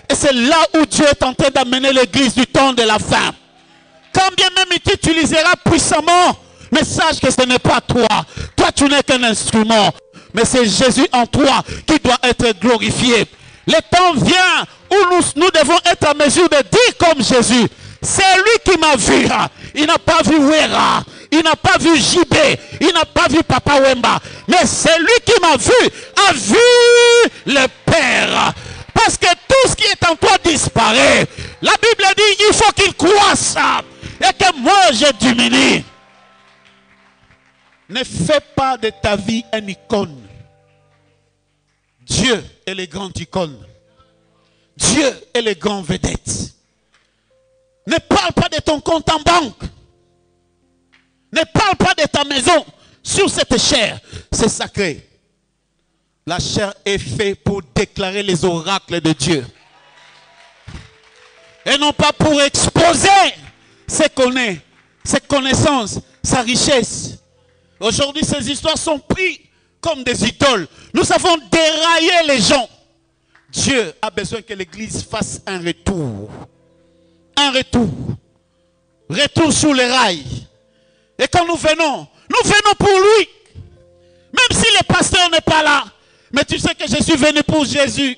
B: Et c'est là où Dieu est en train d'amener l'église du temps de la fin. Quand bien même il t'utilisera puissamment, mais sache que ce n'est pas toi. Toi, tu n'es qu'un instrument. Mais c'est Jésus en toi qui doit être glorifié. Le temps vient où nous devons être en mesure de dire comme Jésus. C'est lui qui m'a vu. Il n'a pas vu Wera. Il n'a pas vu JB. Il n'a pas vu Papa Wemba. Mais c'est lui qui m'a vu. A vu le Père. Parce que tout ce qui est en toi disparaît. La Bible dit il faut qu'il croisse. Et que moi je diminue. Ne fais pas de ta vie une icône. Dieu est le grand icône. Dieu est le grand vedette. Ne parle pas de ton compte en banque. Ne parle pas de ta maison sur cette chair. C'est sacré. La chair est faite pour déclarer les oracles de Dieu. Et non pas pour exposer ses connaissances, sa richesse. Aujourd'hui, ces histoires sont prises comme des idoles. Nous avons déraillé les gens. Dieu a besoin que l'Église fasse un retour. Un retour. Retour sur les rails. Et quand nous venons pour lui. Même si le pasteur n'est pas là. Mais tu sais que je suis venu pour Jésus.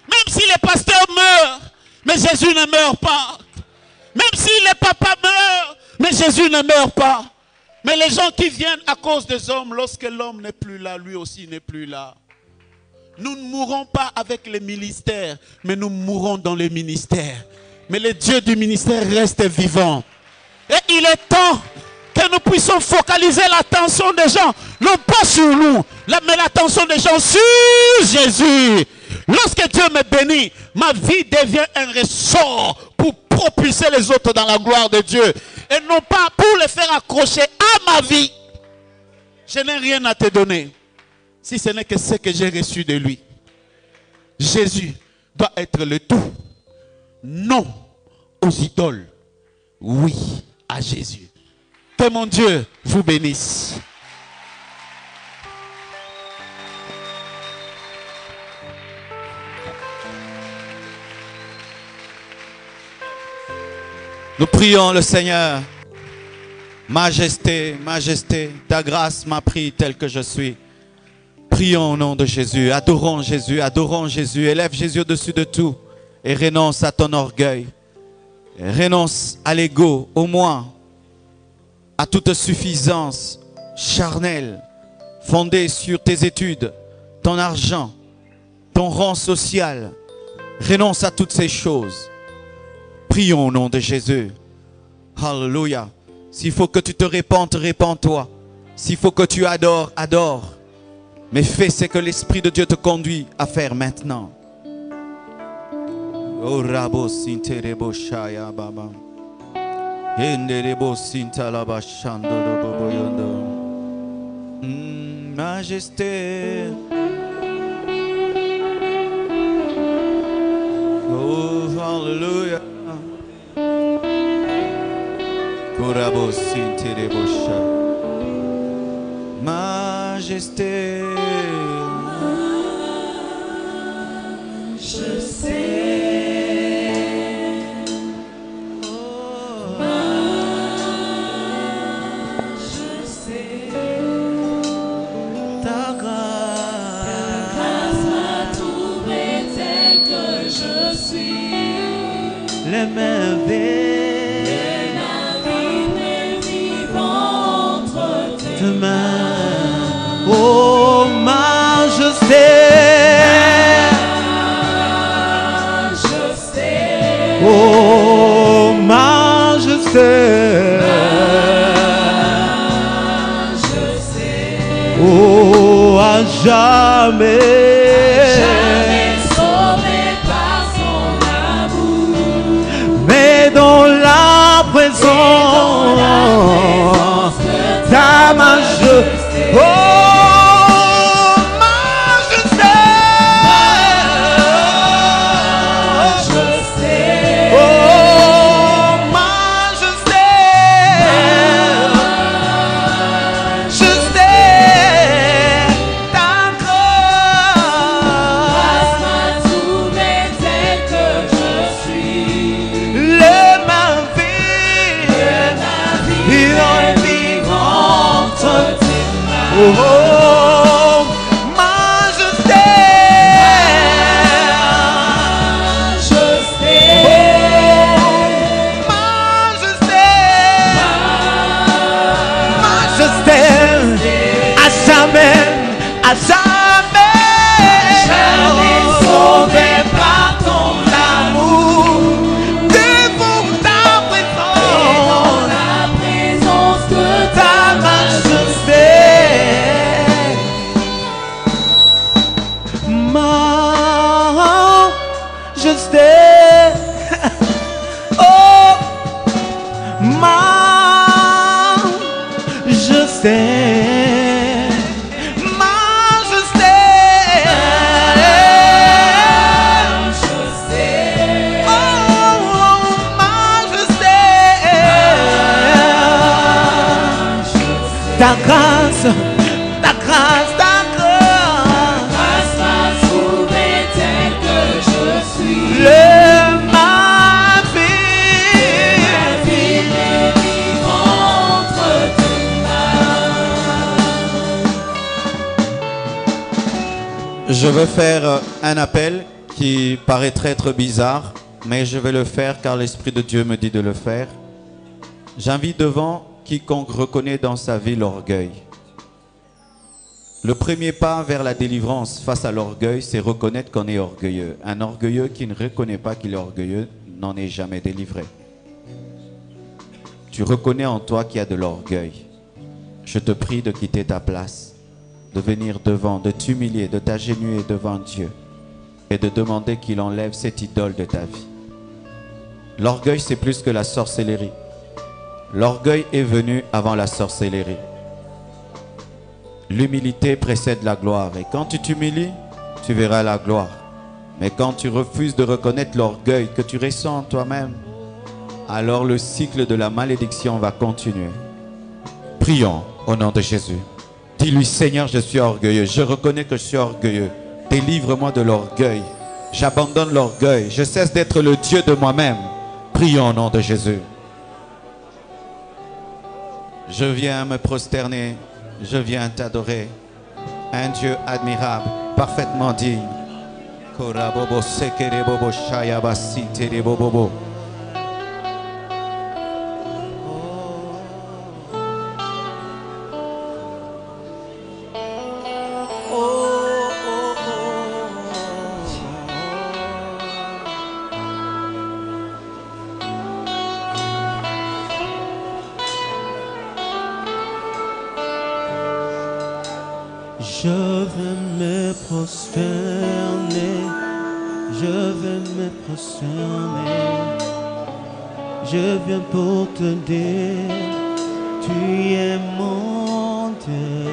B: Même si le pasteur meurt. Mais Jésus ne meurt pas. Même si le papa meurt. Mais Jésus ne meurt pas. Mais les gens qui viennent à cause des hommes, lorsque l'homme n'est plus là, lui aussi n'est plus là. Nous ne mourrons pas avec les ministères, mais nous mourrons dans les ministères. Mais le Dieu du ministère reste vivant. Et il est temps que nous puissions focaliser l'attention des gens, non pas sur nous, mais l'attention des gens sur Jésus. Lorsque Dieu me bénit, ma vie devient un ressort pour propulser les autres dans la gloire de Dieu. Et non pas pour les faire accrocher à ma vie. Je n'ai rien à te donner, si ce n'est que ce que j'ai reçu de lui. Jésus doit être le tout. Non aux idoles. Oui à Jésus. Que mon Dieu vous bénisse.
D: Nous prions le Seigneur. Majesté, majesté, ta grâce m'a pris tel que je suis. Prions au nom de Jésus. Adorons Jésus, adorons Jésus. Élève Jésus au-dessus de tout et renonce à ton orgueil. Renonce à l'ego, au moi, à toute suffisance charnelle, fondée sur tes études, ton argent, ton rang social. Renonce à toutes ces choses. Prions au nom de Jésus. Alléluia. S'il faut que tu te répandes, répands-toi. S'il faut que tu adores, adore. Mais fais ce que l'Esprit de Dieu te conduit à faire maintenant. Oh rabo sinterebo shaya baba. Enderebo sintalaba shandoro boboyondo. Majesté. Oh hallelujah. Korabo sinterebo shaya. Majesté.
A: Je sais.
E: Les merveilles vivant entre tes mains. Oh majesté, oh majesté, oh à jamais. Dans la présence de ta majesté. Oh majesté, oh majesté. Oh, majesté. Majesté. Oh, majesté. Ta grâce, ta grâce, ta grâce.
A: Grâce m'a trouvé tel que je suis.
E: Ma vie
A: est libre entre tes mains.
D: Je veux faire un appel qui paraîtrait être bizarre, mais je vais le faire car l'Esprit de Dieu me dit de le faire. J'invite devant quiconque reconnaît dans sa vie l'orgueil. Le premier pas vers la délivrance face à l'orgueil, c'est reconnaître qu'on est orgueilleux. Un orgueilleux qui ne reconnaît pas qu'il est orgueilleux n'en est jamais délivré. Tu reconnais en toi qu'il y a de l'orgueil. Je te prie de quitter ta place, de venir devant, de t'humilier, de t'agenouiller devant Dieu et de demander qu'il enlève cette idole de ta vie. L'orgueil, c'est plus que la sorcellerie. L'orgueil est venu avant la sorcellerie. L'humilité précède la gloire. Et quand tu t'humilies, tu verras la gloire. Mais quand tu refuses de reconnaître l'orgueil que tu ressens en toi-même, alors le cycle de la malédiction va continuer. Prions au nom de Jésus. Dis-lui, Seigneur, je suis orgueilleux. Je reconnais que je suis orgueilleux. Délivre-moi de l'orgueil. J'abandonne l'orgueil. Je cesse d'être le Dieu de moi-même. Prions au nom de Jésus. Je viens me prosterner. Je viens t'adorer. Un Dieu admirable, parfaitement digne. Korabobo sekerebobo shayabasi terebobo.
E: Je vais me prosterner, je vais me prosterner. Je viens pour te dire, tu es mon Dieu,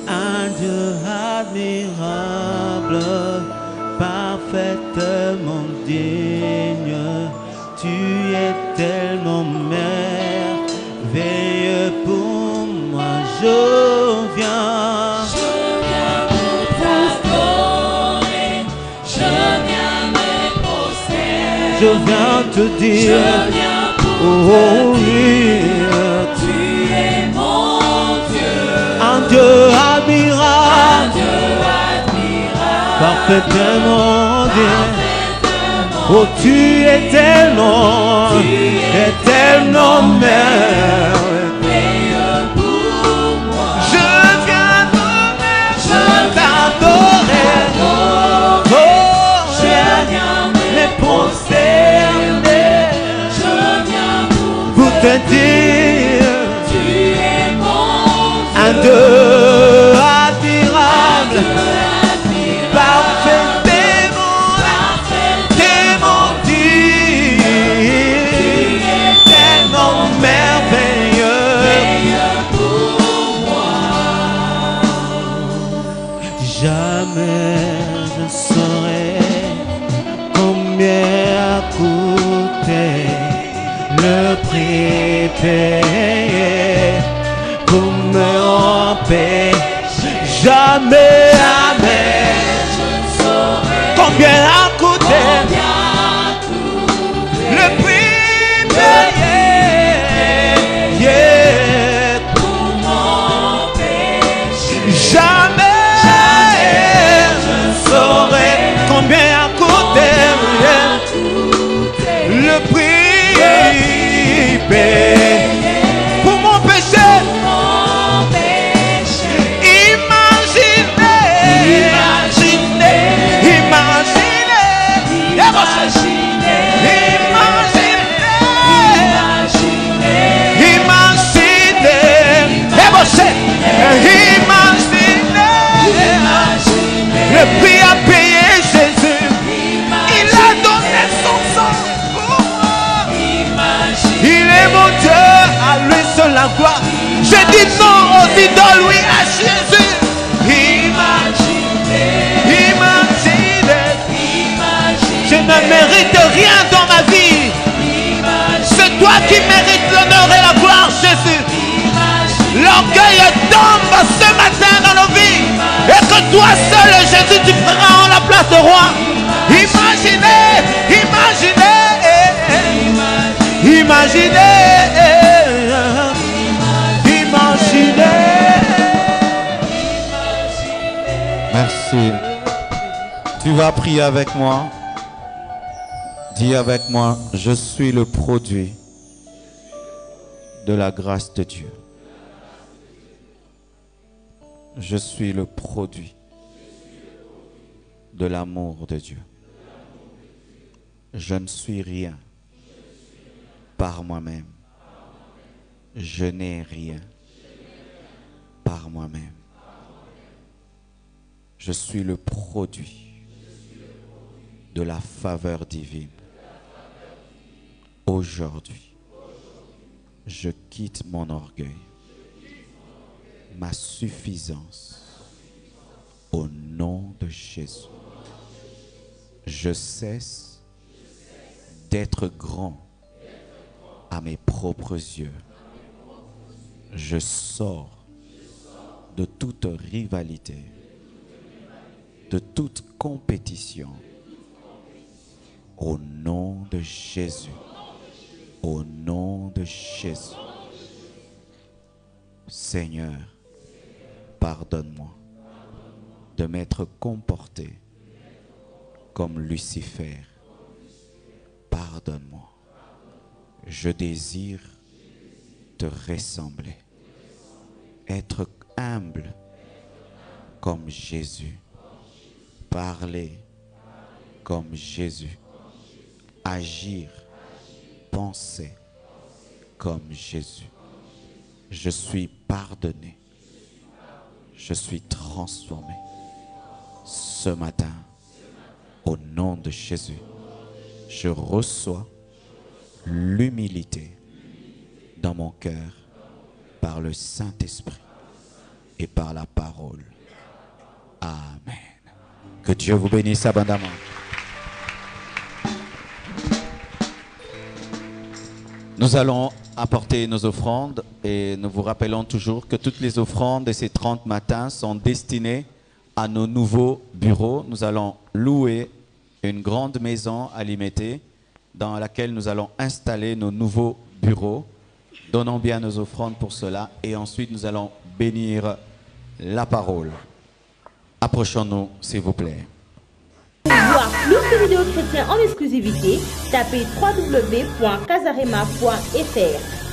E: un Dieu admirable, parfaitement digne. Tu es tellement merveilleux pour moi. Je viens
A: pour t'adorer, je viens me prosterner.
E: je viens te dire,
A: Je viens pour
E: oh
A: te
E: oui,
A: dire, tu es mon Dieu,
E: un Dieu
A: un
E: admirable,
A: Dieu admirable,
E: parfaitement digne.
A: parfaitement
E: Oh, tu es tellement merveilleux.
A: merveilleux pour moi.
E: Je viens t'adorer, oh,
A: Je viens
E: me prosterner
A: je viens
E: pour te dire,
A: tu es mon
E: un
A: Dieu,
E: Dieu admirable, parfaitement digne, tellement merveilleux
A: pour moi.
E: Jamais je saurais combien a coûté le prix payé pour me empêcher. Jamais, jamais,
A: Je saurai
E: combien a coûté le prix payé. Yeah.
A: pour m'empêcher.
E: Jamais je saurais combien a coûté le prix payé pour mon péché. Imaginez ne mérite rien dans ma vie. C'est toi qui mérites l'honneur et la gloire, Jésus. L'orgueil tombe ce matin dans nos vies. Et que toi seul, Jésus, tu prends la place de roi. Imaginez,
D: Merci. Tu vas prier avec moi. Dis avec moi, je suis le produit de la grâce de Dieu. Je suis le produit de l'amour de Dieu. Je ne suis rien par moi-même. Je n'ai rien par moi-même. Je suis le produit de la faveur divine. Aujourd'hui, je quitte mon orgueil, ma suffisance, au nom de Jésus. Je cesse d'être grand à mes propres yeux. Je sors de toute rivalité, de toute compétition, au nom de Jésus. Au nom de Jésus. Seigneur, pardonne-moi de m'être comporté comme Lucifer. Pardonne-moi. Je désire te ressembler. Être humble comme Jésus. Parler comme Jésus. Agir, penser comme Jésus. Je suis pardonné. Je suis transformé. Ce matin, au nom de Jésus, je reçois l'humilité dans mon cœur par le Saint-Esprit et par la parole. Amen. Que Dieu vous bénisse abondamment. Nous allons apporter nos offrandes et nous vous rappelons toujours que toutes les offrandes de ces 30 matins sont destinées à nos nouveaux bureaux. Nous allons louer une grande maison à Limete dans laquelle nous allons installer nos nouveaux bureaux. Donnons bien nos offrandes pour cela et ensuite nous allons bénir la parole. Approchons-nous s'il vous plaît.
C: Pour voir plus de vidéos chrétiennes en exclusivité, tapez www.casarema.fr.